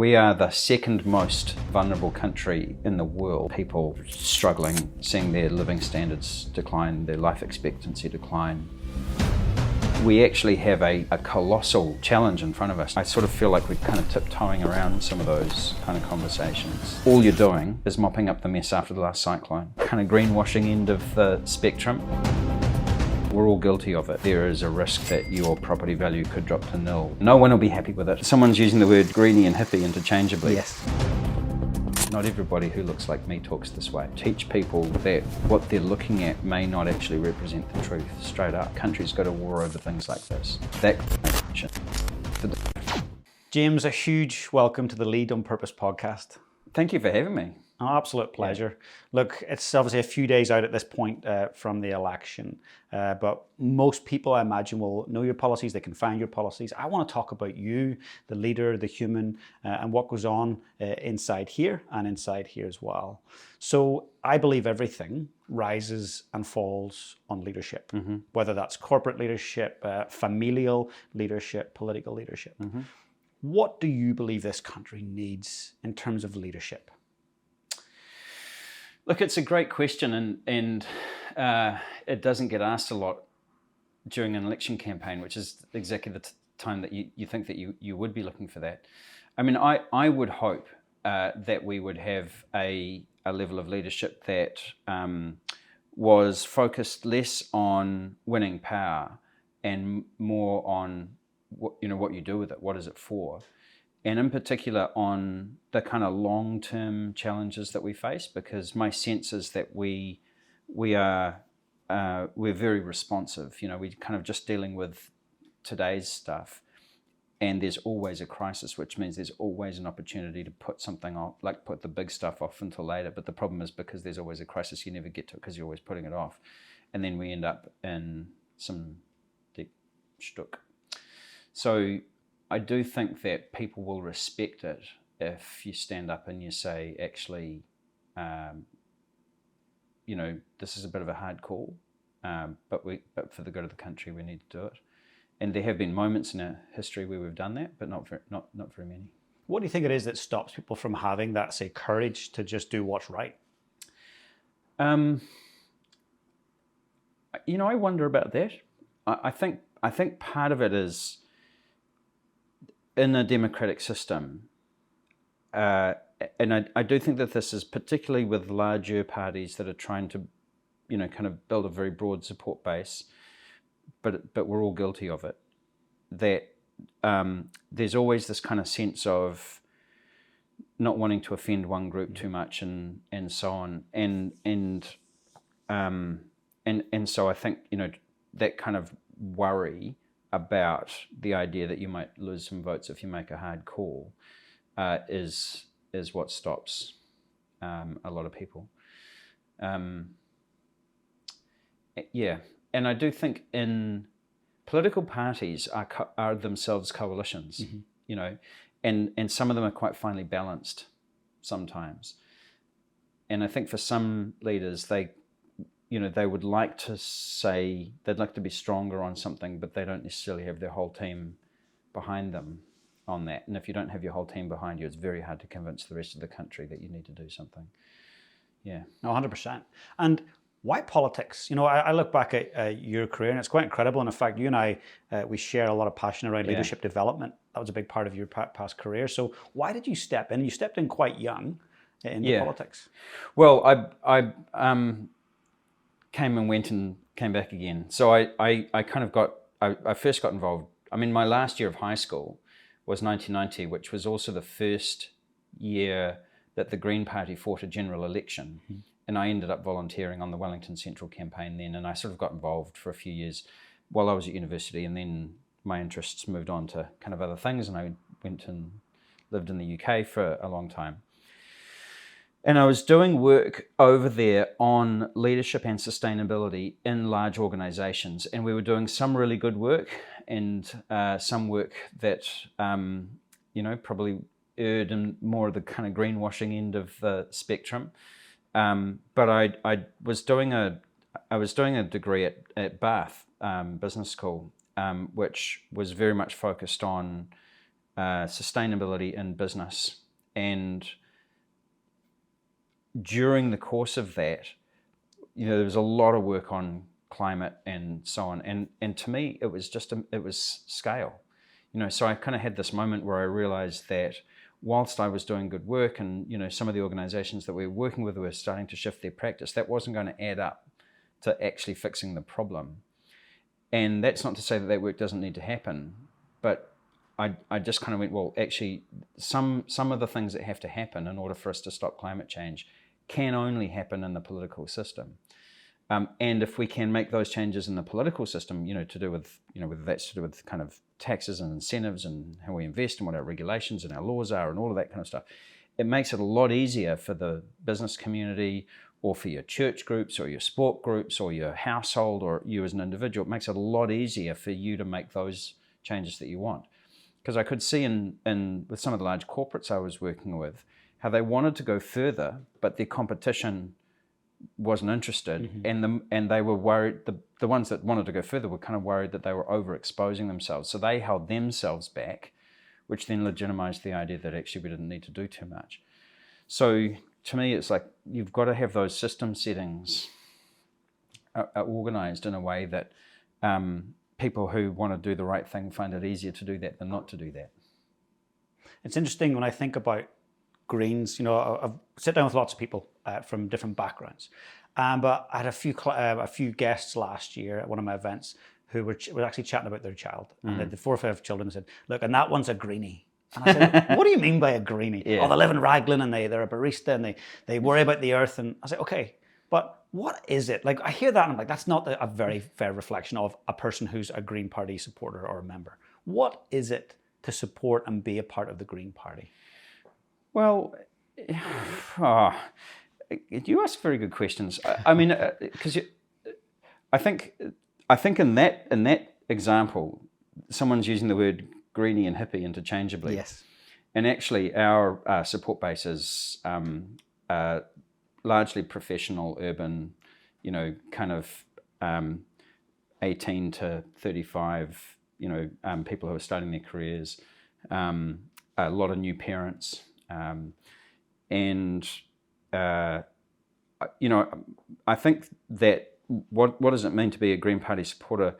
We are the second most vulnerable country in the world. People struggling, seeing their living standards decline, their life expectancy decline. We actually have a colossal challenge in front of us. I sort of feel like we're kind of tiptoeing around some of those kind of conversations. All you're doing is mopping up the mess after the last cyclone. Kind of greenwashing end of the spectrum. We're all guilty of it. There is a risk that your property value could drop to nil. No one will be happy with it. Someone's using the word Greenie and hippie interchangeably. Yes. Not everybody who looks like me talks this way. Teach people that what they're looking at may not actually represent the truth, straight up. Countries go to war over things like this. James, a huge welcome to the Lead on Purpose podcast. Thank you for having me. Oh, absolute pleasure. Yeah. Look, it's obviously a few days out at this point from the election, but most people, I imagine, will know your policies. They can find your policies. I want to talk about you, the leader, the human, and what goes on inside here and inside here as well. So I believe everything rises and falls on leadership, whether that's corporate leadership, familial leadership, political leadership. What do you believe this country needs in terms of leadership? Look, it's a great question, and it doesn't get asked a lot during an election campaign, which is exactly the time that you think that you would be looking for that. I mean, I would hope that we would have a level of leadership that was focused less on winning power and more on what you do with it, what is it for? And in particular on the kind of long-term challenges that we face, because my sense is that we're very responsive. We're kind of just dealing with today's stuff, and there's always a crisis, which means there's always an opportunity to put something off, like put the big stuff off until later. But the problem is, because there's always a crisis, you never get to it because you're always putting it off, and then we end up in some deep shtuck. So I do think that people will respect it if you stand up and you say, actually, this is a bit of a hard call, but for the good of the country, we need to do it. And there have been moments in our history where we've done that, but not very many. What do you think it is that stops people from having that, say, courage to just do what's right? I wonder about that. I think part of it is, in a democratic system, and I do think that this is particularly with larger parties that are trying to, kind of build a very broad support base, but we're all guilty of it, that there's always this kind of sense of not wanting to offend one group too much and so on, and so I think that kind of worry about the idea that you might lose some votes if you make a hard call is what stops a lot of people. And I do think in political parties are themselves coalitions, and some of them are quite finely balanced sometimes. And I think for some leaders, they would like to say, they'd like to be stronger on something, but they don't necessarily have their whole team behind them on that. And if you don't have your whole team behind you, it's very hard to convince the rest of the country that you need to do something. Yeah. No, 100%. And why politics? I look back at your career, and it's quite incredible. And in fact, you and I, we share a lot of passion around leadership development. That was a big part of your past career. So why did you step in? You stepped in quite young into politics. Well, I came and went and came back again. So I first got involved. I mean, my last year of high school was 1990, which was also the first year that the Green Party fought a general election. And I ended up volunteering on the Wellington Central campaign then, and I sort of got involved for a few years while I was at university, and then my interests moved on to kind of other things, and I went and lived in the UK for a long time. And I was doing work over there on leadership and sustainability in large organizations. And we were doing some really good work and some work that, probably erred in more of the kind of greenwashing end of the spectrum. But I was doing a degree at Bath Business School, which was very much focused on sustainability in business. And during the course of that, there was a lot of work on climate and so on. And to me, it was scale. So I kind of had this moment where I realized that whilst I was doing good work and, some of the organizations that we were working with were starting to shift their practice, that wasn't going to add up to actually fixing the problem. And that's not to say that work doesn't need to happen, but I just kind of went, well, actually, some of the things that have to happen in order for us to stop climate change can only happen in the political system. And if we can make those changes in the political system, to do with, whether that's to do with kind of taxes and incentives and how we invest and what our regulations and our laws are and all of that kind of stuff, it makes it a lot easier for the business community or for your church groups or your sport groups or your household or you as an individual. It makes it a lot easier for you to make those changes that you want. Because I could see in with some of the large corporates I was working with, how they wanted to go further, but their competition wasn't interested, and they were worried. The ones that wanted to go further were kind of worried that they were overexposing themselves, so they held themselves back, which then legitimized the idea that actually we didn't need to do too much. So to me, it's like you've got to have those system settings are organized in a way that people who want to do the right thing find it easier to do that than not to do that. It's interesting when I think about Greens. I've sit down with lots of people from different backgrounds, but I had a few guests last year at one of my events who were actually chatting about their child, and they had 4 or 5 children, and said, "Look, and that one's a Greenie." And I said, "What do you mean by a Greenie?" Yeah. "Oh, they live in Raglan and they're a barista and they worry about the earth." And I said, "Okay, but what is it?" Like I hear that and I'm like, that's not a very fair reflection of a person who's a Green Party supporter or a member. What is it to support and be a part of the Green Party? Well, you ask very good questions. I mean, because I think in that example, someone's using the word greenie and hippie interchangeably. Yes. And actually, our support base is largely professional, urban, kind of 18 to 35, people who are starting their careers, a lot of new parents. I think that what does it mean to be a Green Party supporter?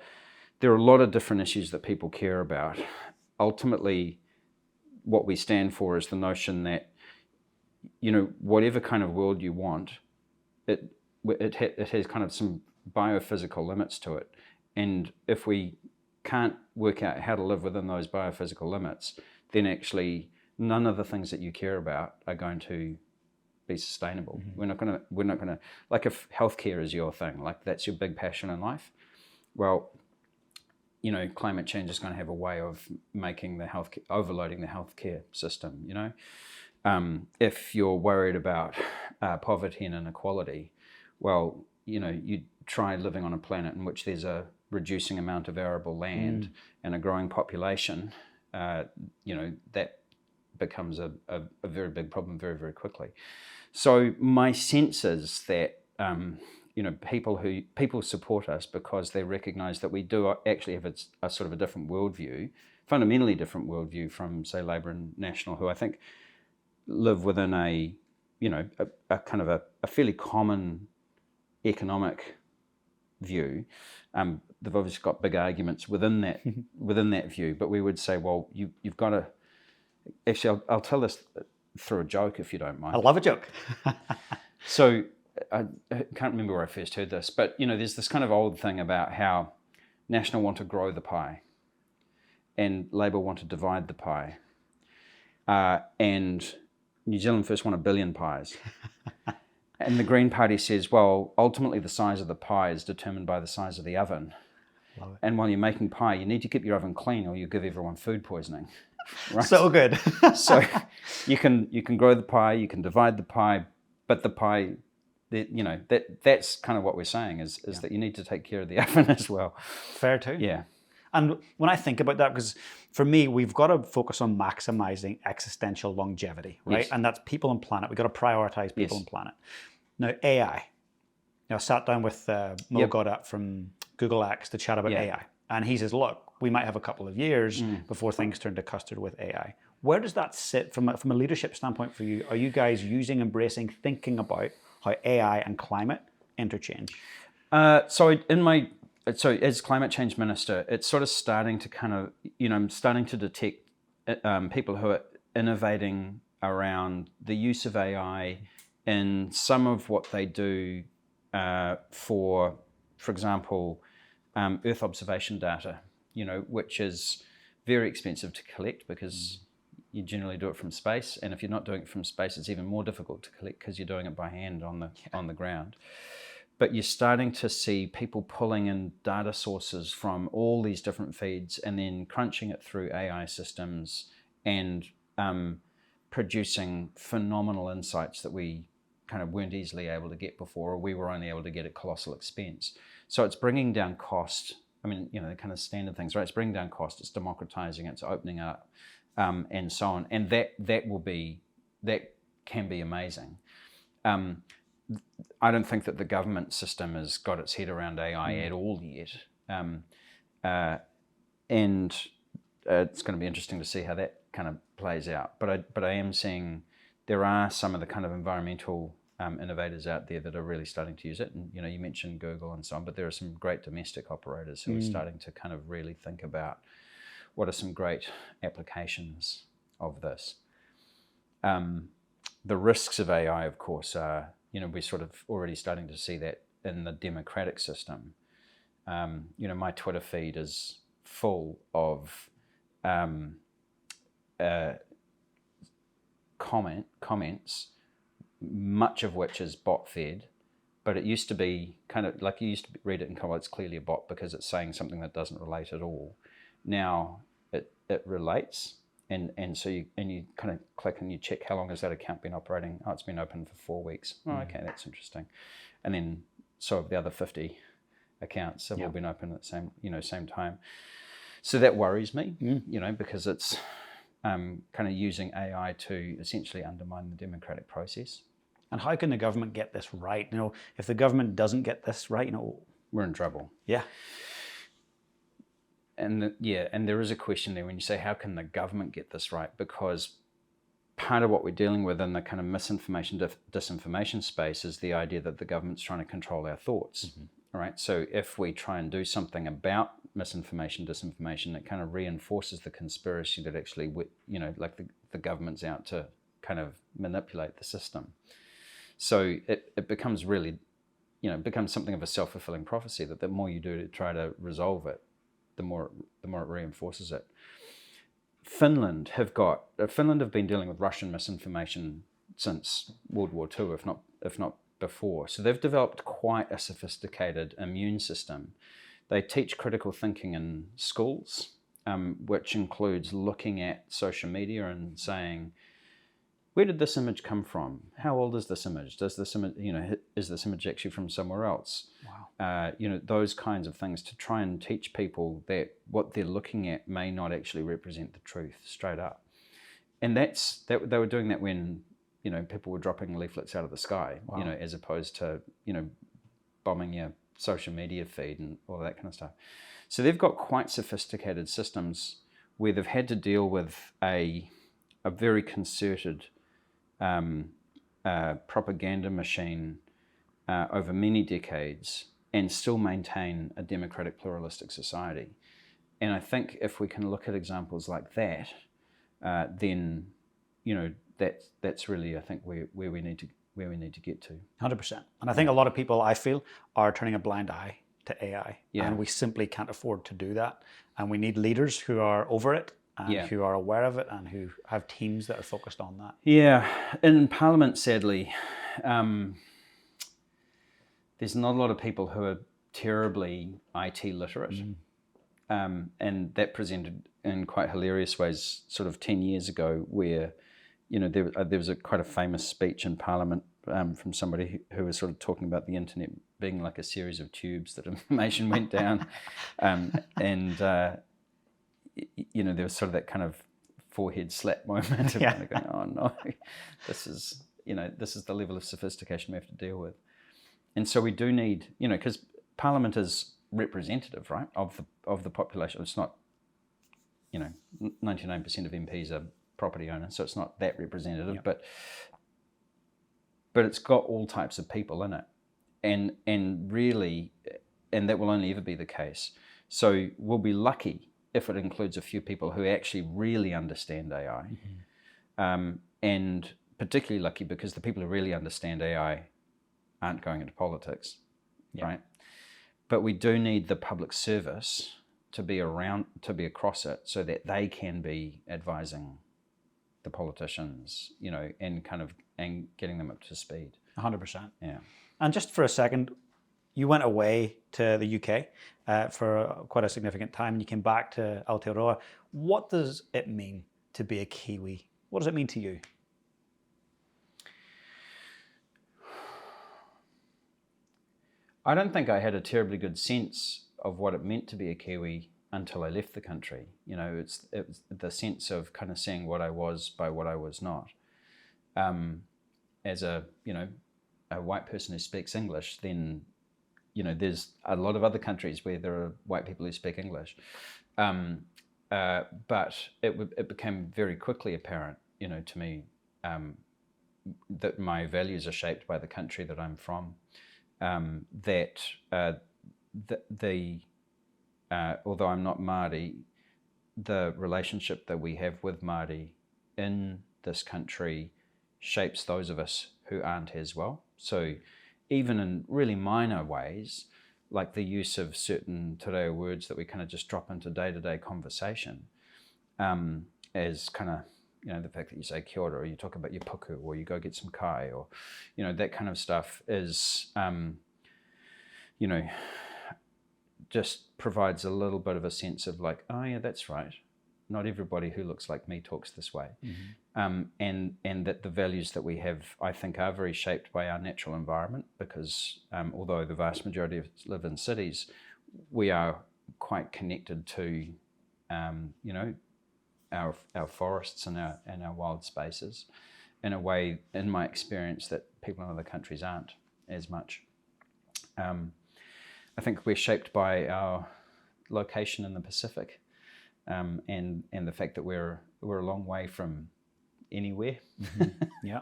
There are a lot of different issues that people care about. Ultimately, what we stand for is the notion that, whatever kind of world you want, it has kind of some biophysical limits to it. And if we can't work out how to live within those biophysical limits, then actually none of the things that you care about are going to be sustainable. Mm-hmm. We're not gonna like if healthcare is your thing, like that's your big passion in life. Well, climate change is going to have a way of making overloading the healthcare system. If you're worried about poverty and inequality, well, you try living on a planet in which there's a reducing amount of arable land and a growing population. That becomes a very big problem very, very quickly. So my sense is that people support us because they recognise that we do actually have a sort of a different worldview, fundamentally different worldview from, say, Labour and National, who I think live within a kind of a fairly common economic view. They've obviously got big arguments within that view, but we would say, well, you've got to. Actually, I'll tell this through a joke if you don't mind. I love a joke. So I can't remember where I first heard this, but there's this kind of old thing about how National want to grow the pie, and Labour want to divide the pie, and New Zealand First want 1 billion pies. And the Green Party says, well, ultimately the size of the pie is determined by the size of the oven. Love it. And while you're making pie, you need to keep your oven clean or you give everyone food poisoning. Right? So good. So you can grow the pie, you can divide the pie, but the pie, that's kind of what we're saying is that you need to take care of the oven as well. Fair too. Yeah. And when I think about that, because for me, we've got to focus on maximizing existential longevity, right? Yes. And that's people and planet. We've got to prioritize people and planet. Now, AI. I sat down with Mo Goddard from Google X to chat about AI. And he says, look, we might have a couple of years before things turn to custard with AI. Where does that sit from a leadership standpoint for you? Are you guys using, embracing, thinking about how AI and climate interchange? So as climate change minister, it's sort of starting to kind of, I'm starting to detect people who are innovating around the use of AI in some of what they do for example, Earth observation data, which is very expensive to collect because you generally do it from space, and if you're not doing it from space, it's even more difficult to collect because you're doing it by hand on the ground. But you're starting to see people pulling in data sources from all these different feeds and then crunching it through AI systems and producing phenomenal insights that we kind of weren't easily able to get before, or we were only able to get at colossal expense. So it's bringing down cost. I mean, the kind of standard things, right? It's bringing down cost, it's democratizing, it's opening up, and so on. And that can be amazing. I don't think that the government system has got its head around AI at all yet. And it's going to be interesting to see how that kind of plays out. But I am seeing there are some of the kind of environmental innovators out there that are really starting to use it. And, you mentioned Google and so on, but there are some great domestic operators who are starting to kind of really think about what are some great applications of this. The risks of AI, of course, are, we're sort of already starting to see that in the democratic system. My Twitter feed is full of comments, much of which is bot fed, but it used to be kind of like you used to read it and go, it's clearly a bot because it's saying something that doesn't relate at all. Now it relates, and so you kind of click and you check how long has that account been operating. Oh, it's been open for 4 weeks. Oh, okay, that's interesting. And then so have the other 50 accounts have all been open at the same time. So that worries me, because it's kind of using AI to essentially undermine the democratic process. And how can the government get this right? If the government doesn't get this right, we're in trouble. Yeah. And there is a question there when you say, how can the government get this right? Because part of what we're dealing with in the kind of misinformation, disinformation space is the idea that the government's trying to control our thoughts. All right. So if we try and do something about misinformation, disinformation, it kind of reinforces the conspiracy that actually, like the government's out to kind of manipulate the system. So it becomes really, it becomes something of a self-fulfilling prophecy that the more you do to try to resolve it, the more it reinforces it. Finland have been dealing with Russian misinformation since World War II, if not before. So they've developed quite a sophisticated immune system. They teach critical thinking in schools, which includes looking at social media and saying, where did this image come from? How old is this image? Does this image, is this image actually from somewhere else? Wow. Those kinds of things to try and teach people that what they're looking at may not actually represent the truth straight up. And they were doing that when, people were dropping leaflets out of the sky, Wow. As opposed to, bombing your social media feed and all that kind of stuff. So they've got quite sophisticated systems where they've had to deal with a very concerted propaganda machine over many decades and still maintain a democratic pluralistic society. And I think if we can look at examples like that, then that's really, I think, where we need to get to. 100%. And I think a lot of people, I feel, are turning a blind eye to AI, and we simply can't afford to do that. And we need leaders who are over it and who are aware of it and who have teams that are focused on that. Yeah, in Parliament, sadly, there's not a lot of people who are terribly IT literate. And that presented in quite hilarious ways sort of 10 years ago where, there was quite a famous speech in Parliament from somebody who was sort of talking about the internet being like a series of tubes that information went down. There was sort of that kind of forehead slap moment of kind of going, oh no, this is the level of sophistication we have to deal with. And so we do need, because Parliament is representative, right, of the population. It's not 99% of MPs are property owners, so it's not that representative, Yeah. but it's got all types of people in it, and really, and that will only ever be the case. So we'll be lucky if it includes a few people who actually really understand AI, and particularly lucky because the people who really understand AI aren't going into politics, right? But we do need the public service to be around, to be across it, so that they can be advising the politicians, and getting them up to speed. 100%. Yeah. And just for a second, you went away to the UK for quite a significant time, and you came back to Aotearoa. What does it mean to be a Kiwi? What does it mean to you? I don't think I had a terribly good sense of what it meant to be a Kiwi until I left the country. It's the sense of kind of seeing what I was by what I was not. As a white person who speaks English, then there's a lot of other countries where there are white people who speak English, but it became very quickly apparent, to me, that my values are shaped by the country that I'm from. That although I'm not Māori, the relationship that we have with Māori in this country shapes those of us who aren't as well. So even in really minor ways, like the use of certain te reo words that we kind of just drop into day-to-day conversation, as kind of, the fact that you say kia ora, or you talk about your puku, or you go get some kai, or, that kind of stuff is, just provides a little bit of a sense of like, oh yeah, that's right. Not everybody who looks like me talks this way. And that the values that we have, I think, are very shaped by our natural environment, because although the vast majority of us live in cities, we are quite connected to, our forests and our wild spaces in a way, in my experience, that people in other countries aren't as much. I think we're shaped by our location in the Pacific, and the fact that we're a long way from anywhere. Yeah.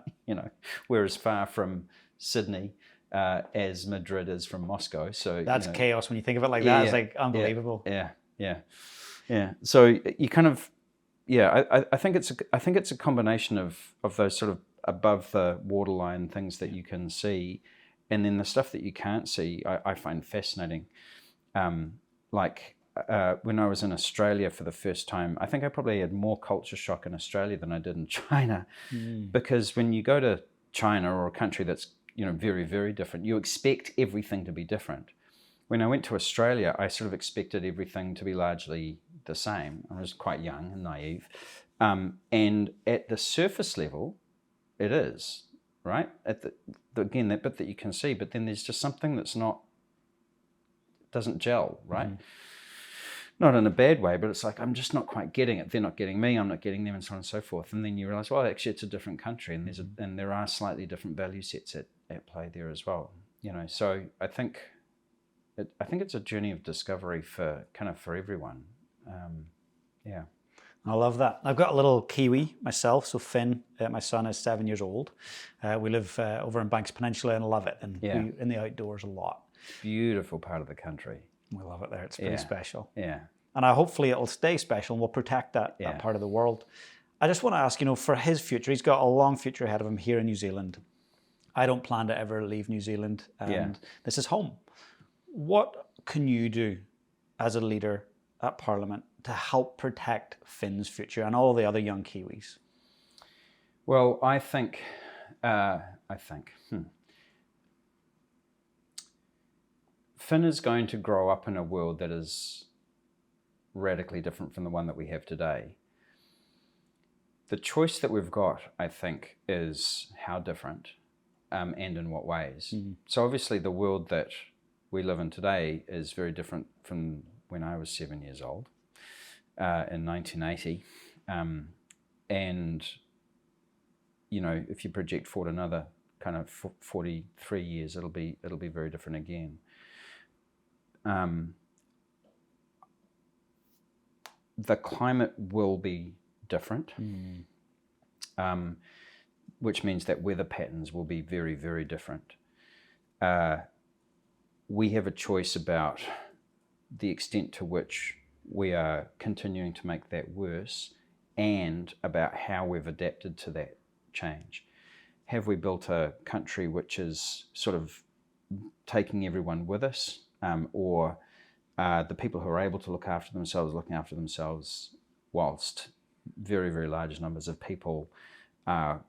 We're as far from Sydney as Madrid is from Moscow. So that's chaos when you think of it like that. It's like unbelievable. Yeah. So you kind of, I think it's a combination of those sort of above the waterline things that you can see, and then the stuff that you can't see, I find fascinating. When I was in Australia for the first time, I think I probably had more culture shock in Australia than I did in China, because when you go to China, or a country that's very, very different, you expect everything to be different. When I went to Australia, I sort of expected everything to be largely the same. I was quite young and naive, and at the surface level, it is. Right? Again, that bit that you can see, but then there's just something that's doesn't gel, right? Not in a bad way, but it's like, I'm just not quite getting it. They're not getting me, I'm not getting them, and so on and so forth. And then you realize, well, actually it's a different country, and there are slightly different value sets at play there as well. So I think it's a journey of discovery for everyone. Yeah. I love that. I've got a little Kiwi myself. So Finn, my son, is 7 years old. We live over in Banks Peninsula and love it. And we're in the outdoors a lot. Beautiful part of the country. We love it there. It's pretty special. Yeah. And hopefully it'll stay special, and we'll protect that part of the world. I just want to ask, for his future, he's got a long future ahead of him here in New Zealand. I don't plan to ever leave New Zealand. And this is home. What can you do as a leader at Parliament to help protect Finn's future and all the other young Kiwis? Well, I think Finn is going to grow up in a world that is radically different from the one that we have today. The choice that we've got, I think, is how different, and in what ways. So obviously the world that we live in today is very different from when I was 7 years old. In 1980, and if you project forward another kind of 43 years, it'll be very different again. the climate will be different, which means that weather patterns will be very, very different. We have a choice about the extent to which we are continuing to make that worse and about how we've adapted to that change. Have we built a country which is sort of taking everyone with us, or the people who are able to look after themselves looking after themselves whilst very, very large numbers of people are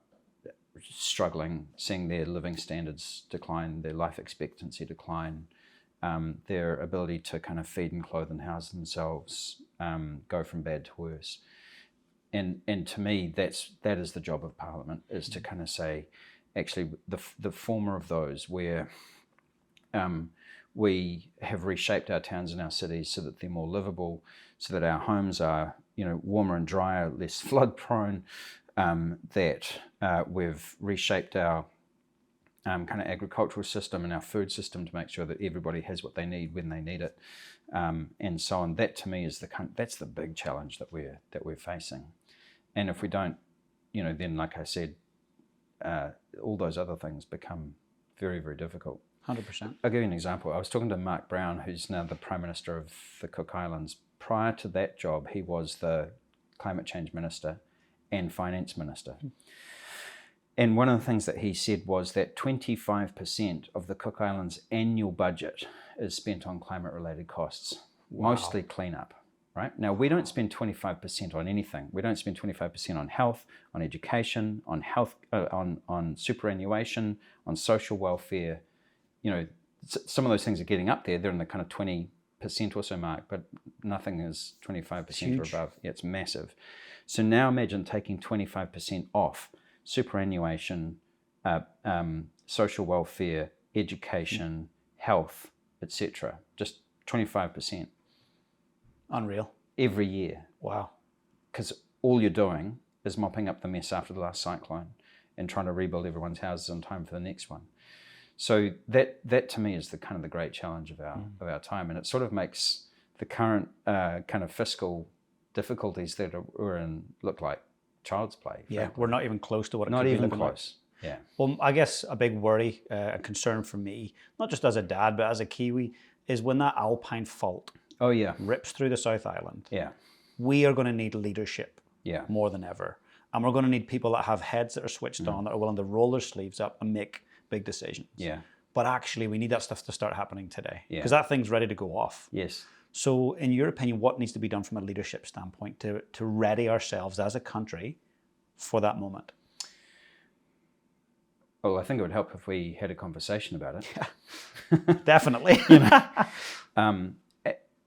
struggling, seeing their living standards decline, their life expectancy decline, their ability to kind of feed and clothe and house themselves go from bad to worse. And to me, that is the job of Parliament, is to kind of say, actually, the former of those where we have reshaped our towns and our cities so that they're more livable, so that our homes are, warmer and drier, less flood prone, that we've reshaped our kind of agricultural system and our food system to make sure that everybody has what they need when they need it, and so on. That to me is that's the big challenge that we're facing. And if we don't, then like I said, all those other things become very, very difficult. 100%. I'll give you an example. I was talking to Mark Brown, who's now the Prime Minister of the Cook Islands. Prior to that job, he was the Climate Change Minister and Finance Minister. And one of the things that he said was that 25% of the Cook Islands' annual budget is spent on climate-related costs, mostly cleanup. Right? Now, we don't spend 25% on anything. We don't spend 25% on health, on education, on on superannuation, on social welfare. Some of those things are getting up there. They're in the kind of 20% or so mark, but nothing is 25% or above. Yeah, it's massive. So now imagine taking 25% off superannuation, social welfare, education, health, etc. Just 25%. Unreal. Every year. Wow. Because all you're doing is mopping up the mess after the last cyclone and trying to rebuild everyone's houses in time for the next one. So that to me is the kind of the great challenge of our time, and it sort of makes the current kind of fiscal difficulties that we're in look like child's play. Yeah, frankly. we're not even close to what it Not could be even looking close. like. Yeah. Well, I guess a big worry, a concern for me, not just as a dad, but as a Kiwi, is when that Alpine fault Oh yeah. rips through the South Island. Yeah. We are going to need leadership more than ever. And we're going to need people that have heads that are switched on, that are willing to roll their sleeves up and make big decisions. Yeah. But actually, we need that stuff to start happening today. Yeah. Because that thing's ready to go off. Yes. So in your opinion, what needs to be done from a leadership standpoint to ready ourselves as a country for that moment? Well, I think it would help if we had a conversation about it. Yeah. Definitely.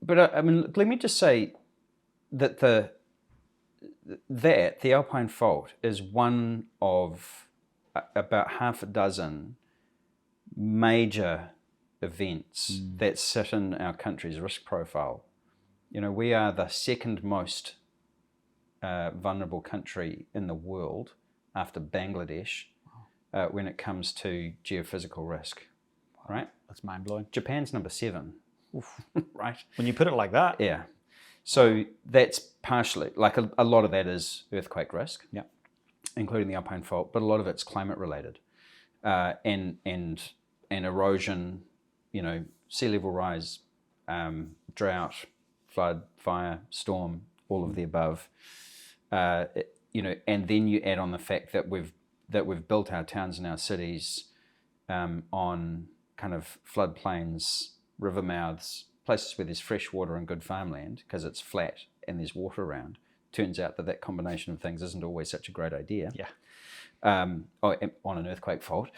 But I mean, let me just say that the Alpine fault is one of about half a dozen major events that sit in our country's risk profile. We are the second most vulnerable country in the world after Bangladesh when it comes to geophysical risk. Right? That's mind-blowing. Japan's number 7. Oof. Right? When you put it like that. Yeah. So that's partially, like a lot of that is earthquake risk, including the Alpine fault, but a lot of it's climate related, and erosion, sea level rise, drought, flood, fire, storm, all of the above, and then you add on the fact that we've built our towns and our cities on kind of floodplains, river mouths, places where there's fresh water and good farmland because it's flat and there's water around. Turns out that combination of things isn't always such a great idea. Yeah. On an earthquake fault,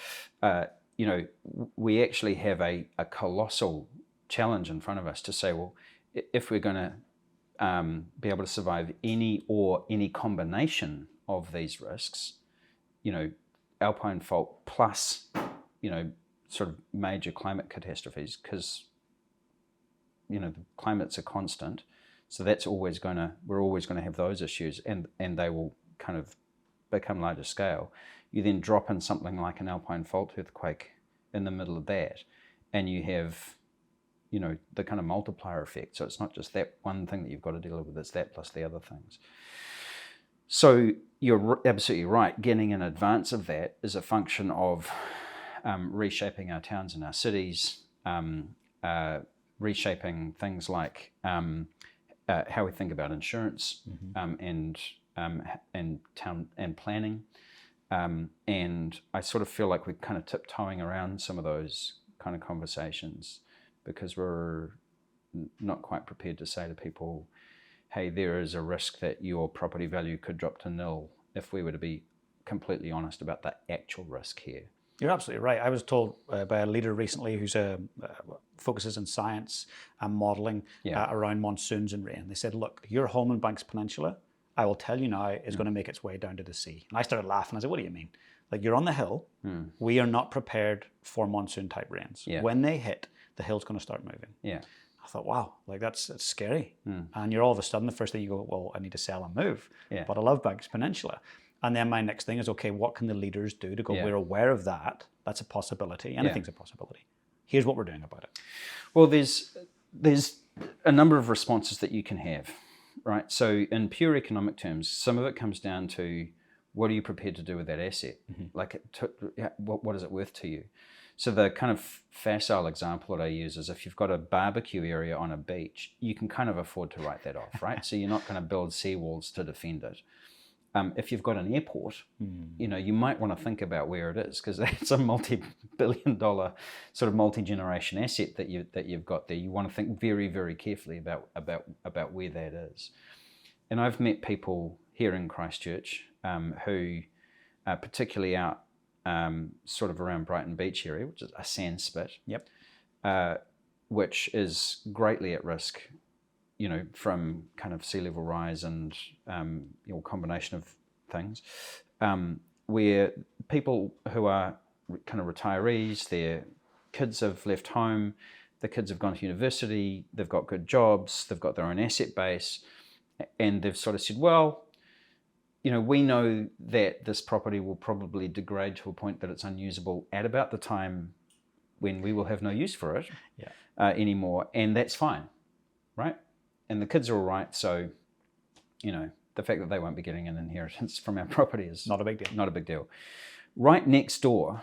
we actually have a colossal challenge in front of us to say, well, if we're going to be able to survive any combination of these risks, Alpine fault plus, sort of major climate catastrophes, because the climate's a constant, so we're always going to have those issues, and they will kind of become larger scale. You then drop in something like an Alpine fault earthquake in the middle of that, and you have the kind of multiplier effect. So it's not just that one thing that you've got to deal with, it's that plus the other things. So you're absolutely right. Getting in advance of that is a function of reshaping our towns and our cities, reshaping things like how we think about insurance and town and planning. And I sort of feel like we're kind of tiptoeing around some of those kind of conversations because we're not quite prepared to say to people, hey, there is a risk that your property value could drop to nil, if we were to be completely honest about the actual risk here. You're absolutely right. I was told by a leader recently who's focuses on science and modelling around monsoons and rain. They said, look, your home in Banks Peninsula, I will tell you now, is going to make its way down to the sea. And I started laughing. I said, what do you mean? Like, you're on the hill. We are not prepared for monsoon type rains. Yeah. When they hit, the hill's going to start moving. Yeah. I thought, wow, like that's scary. And you're all of a sudden, the first thing you go, well, I need to sell and move. Yeah. But I love Banks Peninsula. And then my next thing is, okay, what can the leaders do to go, we're aware of that. That's a possibility. Anything's a possibility. Here's what we're doing about it. Well, there's a number of responses that you can have, right? So in pure economic terms, some of it comes down to what are you prepared to do with that asset? Like, what is it worth to you? So the kind of facile example that I use is if you've got a barbecue area on a beach, you can kind of afford to write that off, right? So you're not going to build seawalls to defend it. If you've got an airport, you might want to think about where it is because that's a multi-billion-dollar sort of multi-generation asset that you've got there. You want to think very, very carefully about where that is. And I've met people here in Christchurch who, particularly out sort of around Brighton Beach area, which is a sand spit, which is greatly at risk. From kind of sea level rise and combination of things, where people who are kind of retirees, their kids have left home, the kids have gone to university, they've got good jobs, they've got their own asset base, and they've sort of said, well, we know that this property will probably degrade to a point that it's unusable at about the time when we will have no use for it anymore, and that's fine, right? And the kids are all right, so, the fact that they won't be getting an inheritance from our property is not a big deal. Not a big deal. Right next door,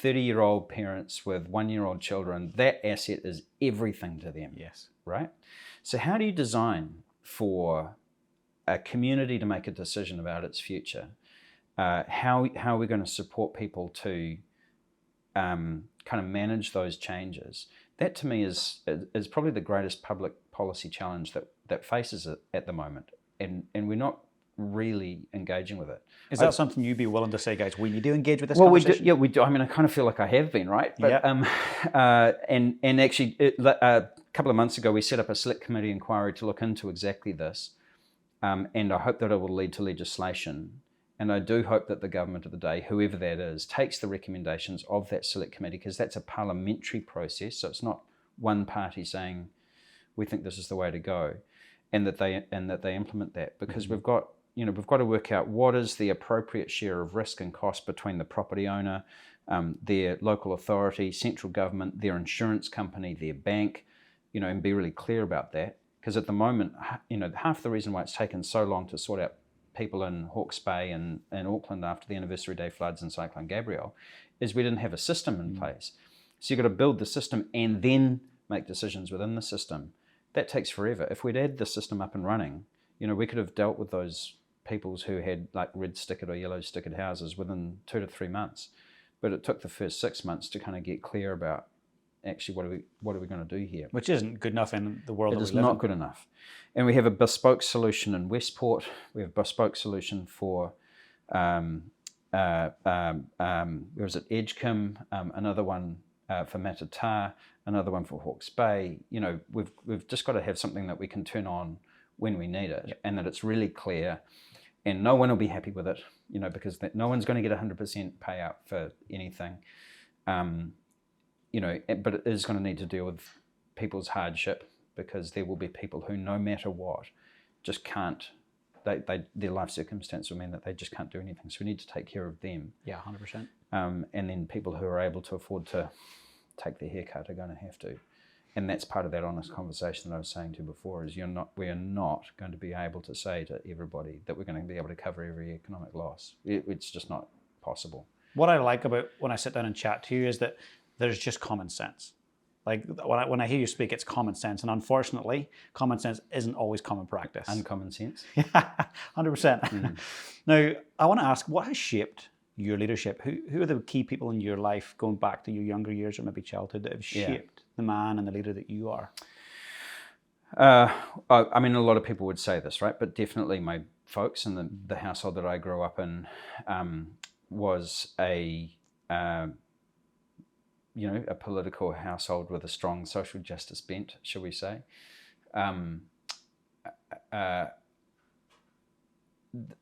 30-year-old parents with 1-year-old children, that asset is everything to them. Yes. Right? So how do you design for a community to make a decision about its future? How are we going to support people to kind of manage those changes? That to me is probably the greatest public policy challenge that faces it at the moment, and we're not really engaging with it. Is that something you'd be willing to say, guys, we need to engage with this Well, conversation? we do. I mean, I kind of feel like I have been, right? But, and actually, a couple of months ago, we set up a select committee inquiry to look into exactly this, and I hope that it will lead to legislation. And I do hope that the government of the day, whoever that is, takes the recommendations of that select committee, because that's a parliamentary process. So it's not one party saying, we think this is the way to go, and that they implement that, because we've got to work out what is the appropriate share of risk and cost between the property owner, their local authority, central government, their insurance company, their bank, and be really clear about that. Because at the moment, half the reason why it's taken so long to sort out people in Hawke's Bay and Auckland after the anniversary day floods and Cyclone Gabrielle is we didn't have a system in place. So you've got to build the system and then make decisions within the system. That takes forever. If we'd had the system up and running, we could have dealt with those peoples who had like red stickered or yellow stickered houses within 2 to 3 months. But it took the first 6 months to kind of get clear about actually what are we going to do here. Which isn't good enough in the world that we live in. It is not good enough. And we have a bespoke solution in Westport. We have a bespoke solution for where is it, Edgecombe, another one for Matata, another one for Hawke's Bay. We've just got to have something that we can turn on when we need it, and that it's really clear, and no one will be happy with it, because no one's going to get 100% payout for anything. But it is going to need to deal with people's hardship, because there will be people who, no matter what, just can't. Their life circumstance will mean that they just can't do anything. So we need to take care of them. Yeah, 100%. And then people who are able to afford to take their haircut are going to have to. And that's part of that honest conversation that I was saying to you before, is we are not going to be able to say to everybody that we're going to be able to cover every economic loss. It's just not possible. What I like about when I sit down and chat to you is that there's just common sense. Like when I hear you speak, it's common sense. And unfortunately, common sense isn't always common practice. Uncommon sense. Yeah, 100%. Now, I want to ask, what has shaped your leadership? Who are the key people in your life, going back to your younger years or maybe childhood, that have shaped the man and the leader that you are? I mean, a lot of people would say this, right? But definitely my folks and the household that I grew up in was a political household with a strong social justice bent, shall we say.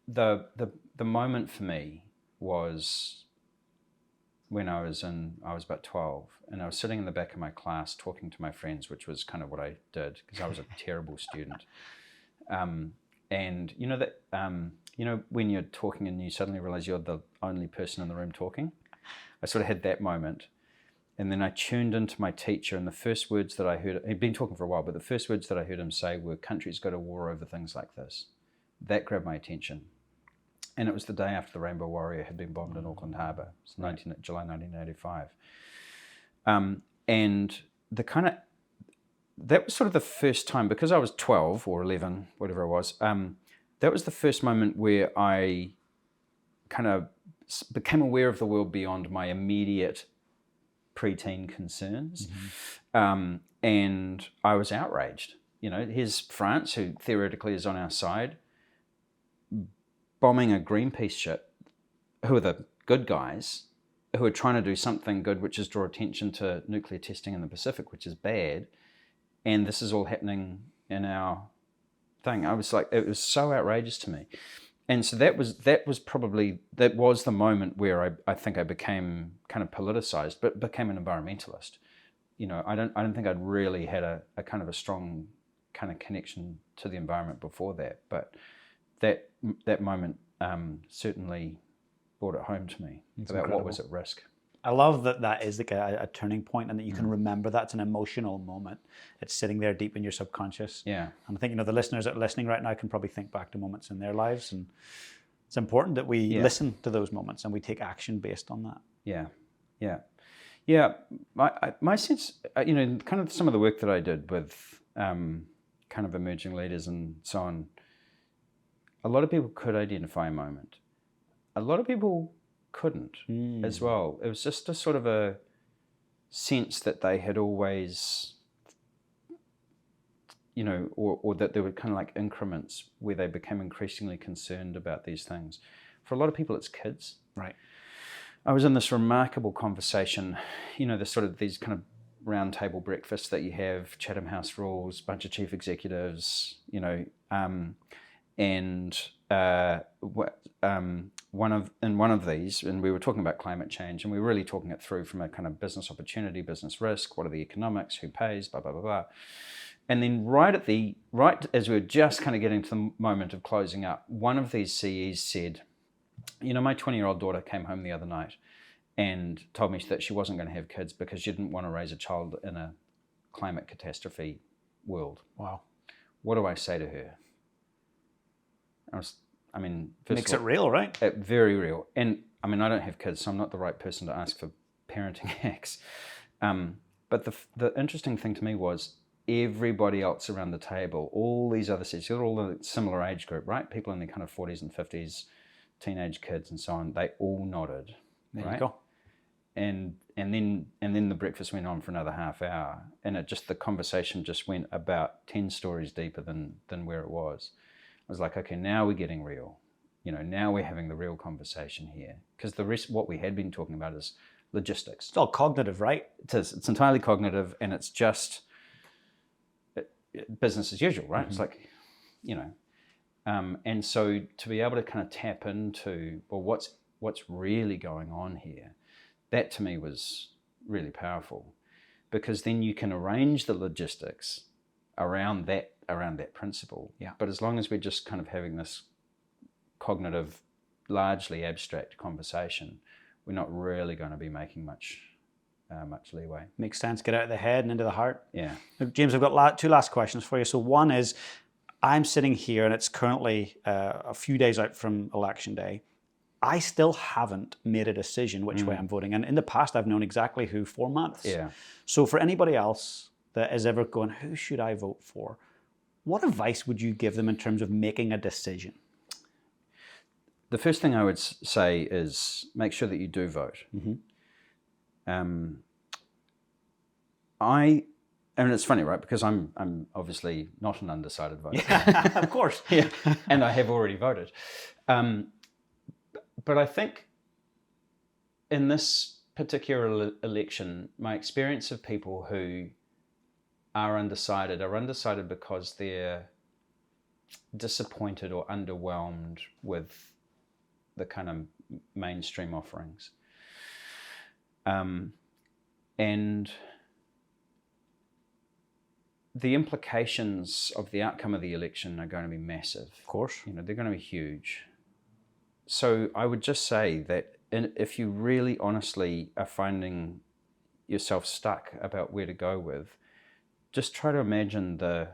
The moment for me was when I was about 12, and I was sitting in the back of my class talking to my friends, which was kind of what I did because I was a terrible student. And when you're talking and you suddenly realize you're the only person in the room talking, I sort of had that moment. And then I tuned into my teacher, and the first words that I heard, he'd been talking for a while, but the first words that I heard him say were, "Countries go to war over things like this." That grabbed my attention. And it was the day after the Rainbow Warrior had been bombed in Auckland Harbour. It was July 1985. And that was sort of the first time, because I was 12 or 11, whatever I was, that was the first moment where I kind of became aware of the world beyond my immediate preteen concerns. And I was outraged. Here's France, who theoretically is on our side, bombing a Greenpeace ship, who are the good guys, who are trying to do something good, which is draw attention to nuclear testing in the Pacific, which is bad. And this is all happening in our thing. I was like, it was so outrageous to me. And so that was the moment where I think I became kind of politicized, but became an environmentalist. I don't think I'd really had a kind of a strong kind of connection to the environment before that, but that moment certainly brought it home to me. It's about incredible. What was at risk. I love that is like a turning point, and that you can remember that's an emotional moment. It's sitting there deep in your subconscious. Yeah. And I think, the listeners that are listening right now can probably think back to moments in their lives, and it's important that we listen to those moments and we take action based on that. Yeah. My sense, kind of some of the work that I did with kind of emerging leaders and so on, a lot of people could identify a moment. A lot of people couldn't as well. It was just a sort of a sense that they had always, or that there were kind of like increments where they became increasingly concerned about these things. For a lot of people, it's kids. Right. I was in this remarkable conversation, these kind of round table breakfasts that you have, Chatham House rules, bunch of chief executives, and one of these, and we were talking about climate change, and we were really talking it through from a kind of business opportunity, business risk, what are the economics, who pays, blah, blah, blah, blah. And then right as we were just kind of getting to the moment of closing up, one of these CEs said, my 20-year-old daughter came home the other night and told me that she wasn't going to have kids because she didn't want to raise a child in a climate catastrophe world. Wow. What do I say to her? Makes it real, right? Very real. And I don't have kids, so I'm not the right person to ask for parenting hacks. But the interesting thing to me was everybody else around the table, all these other cities, they're all a similar age group, right? People in their kind of 40s and 50s, teenage kids and so on, they all nodded. There you go. And then the breakfast went on for another half hour, and the conversation just went about 10 stories deeper than where it was. I was like, okay, now we're getting real. Now we're having the real conversation here. Because the rest, what we had been talking about is logistics. It's all cognitive, right? It is. It's entirely cognitive, and it's just business as usual, right? It's like, and so to be able to kind of tap into, well, what's really going on here, that to me was really powerful, because then you can arrange the logistics around that principle. Yeah. But as long as we're just kind of having this cognitive, largely abstract conversation, we're not really going to be making much much leeway. Makes sense. Get out of the head and into the heart. Yeah. Look, James, I've got two last questions for you. So one is, I'm sitting here and it's currently a few days out from election day. I still haven't made a decision which way I'm voting. And in the past, I've known exactly who for months. Yeah. So for anybody else that is ever going, who should I vote for? What advice would you give them in terms of making a decision? The first thing I would say is make sure that you do vote. And it's funny, right? Because I'm obviously not an undecided voter. Yeah, of course. Yeah. And I have already voted. But I think in this particular election, my experience of people who are undecided because they're disappointed or underwhelmed with the kind of mainstream offerings. And the implications of the outcome of the election are going to be massive. Of course. They're going to be huge. So I would just say that if you really honestly are finding yourself stuck about where to go with, just try to imagine the,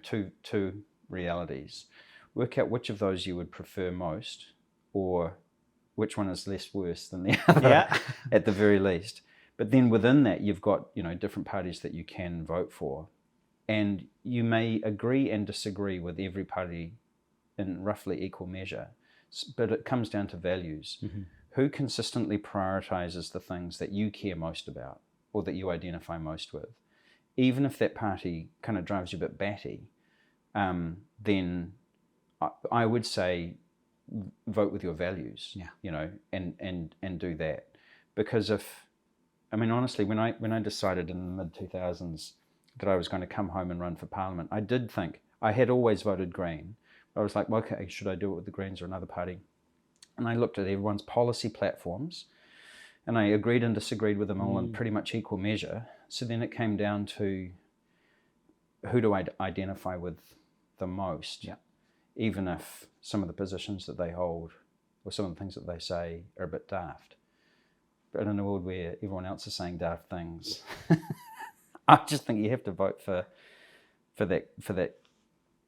two realities. Work out which of those you would prefer most, or which one is less worse than the other, at the very least. But then within that, you've got, different parties that you can vote for. And you may agree and disagree with every party in roughly equal measure, but it comes down to values. Who consistently prioritizes the things that you care most about or that you identify most with? Even if that party kind of drives you a bit batty, then I would say vote with your values, and do that. Because honestly, when I decided in the mid-2000s that I was going to come home and run for Parliament, I did think, I had always voted Green. I was like, well, okay, should I do it with the Greens or another party? And I looked at everyone's policy platforms, and I agreed and disagreed with them all in pretty much equal measure. So then it came down to, who do I identify with the most? Even if some of the positions that they hold or some of the things that they say are a bit daft. But in a world where everyone else is saying daft things, I just think you have to vote for that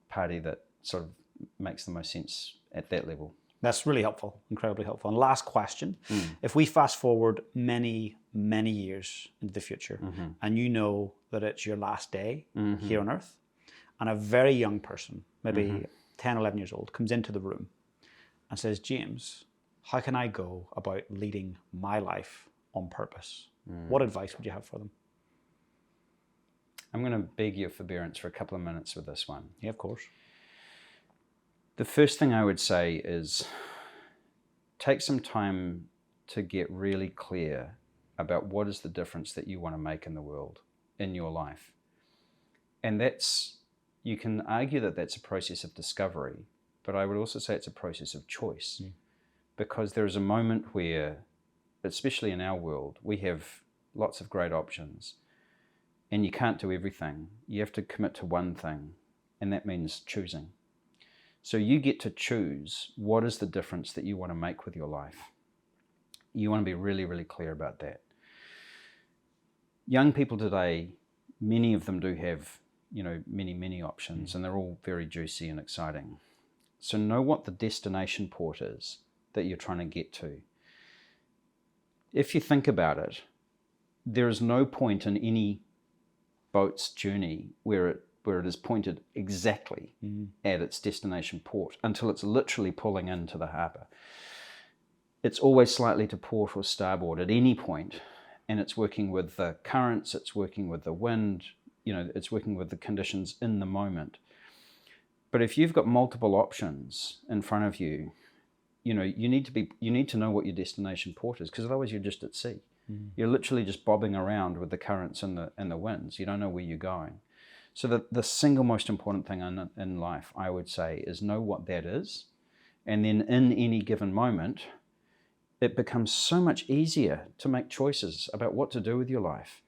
party that sort of makes the most sense at that level. That's really helpful, incredibly helpful. And last question, if we fast forward many, many years into the future, and you know that it's your last day here on Earth, and a very young person, maybe 10, 11 years old, comes into the room and says, James, how can I go about leading my life on purpose? What advice would you have for them? I'm going to beg your forbearance for a couple of minutes with this one. Yeah, of course. The first thing I would say is take some time to get really clear about what is the difference that you want to make in the world, in your life. And you can argue that that's a process of discovery, but I would also say it's a process of choice. Because there is a moment where, especially in our world, we have lots of great options, and you can't do everything. You have to commit to one thing, and that means choosing. So you get to choose what is the difference that you want to make with your life. You want to be really, really clear about that. Young people today, many of them do have, many, many options, and they're all very juicy and exciting. So know what the destination port is that you're trying to get to. If you think about it, there is no point in any boat's journey where it is pointed exactly at its destination port until it's literally pulling into the harbour. It's always slightly to port or starboard at any point, and it's working with the currents, it's working with the wind, it's working with the conditions in the moment. But if you've got multiple options in front of you, you need to know what your destination port is, because otherwise you're just at sea. You're literally just bobbing around with the currents and the winds. You don't know where you're going. So the single most important thing in life, I would say, is know what that is. And then in any given moment, it becomes so much easier to make choices about what to do with your life.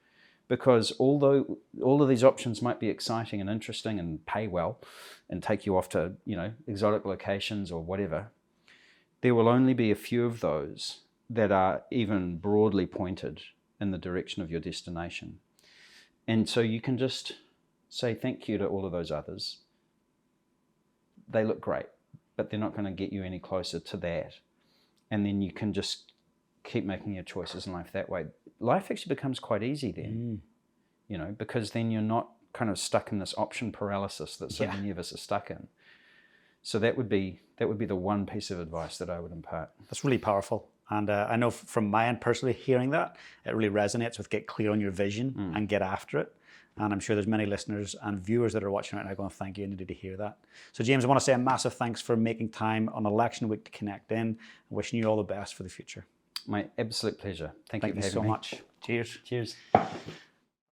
Because although all of these options might be exciting and interesting and pay well and take you off to, exotic locations or whatever, there will only be a few of those that are even broadly pointed in the direction of your destination. And so you can just say thank you to all of those others. They look great, but they're not going to get you any closer to that. And then you can just keep making your choices in life that way. Life actually becomes quite easy then, you know, because then you're not kind of stuck in this option paralysis that so many of us are stuck in. So that would be the one piece of advice that I would impart. That's really powerful. And I know from my end personally, hearing that, it really resonates with get clear on your vision and get after it. And I'm sure there's many listeners and viewers that are watching right now going, thank you, I needed to hear that. So James, I want to say a massive thanks for making time on election week to connect in, and wishing you all the best for the future. My absolute pleasure. Thank you for having so me. much. Cheers. Cheers.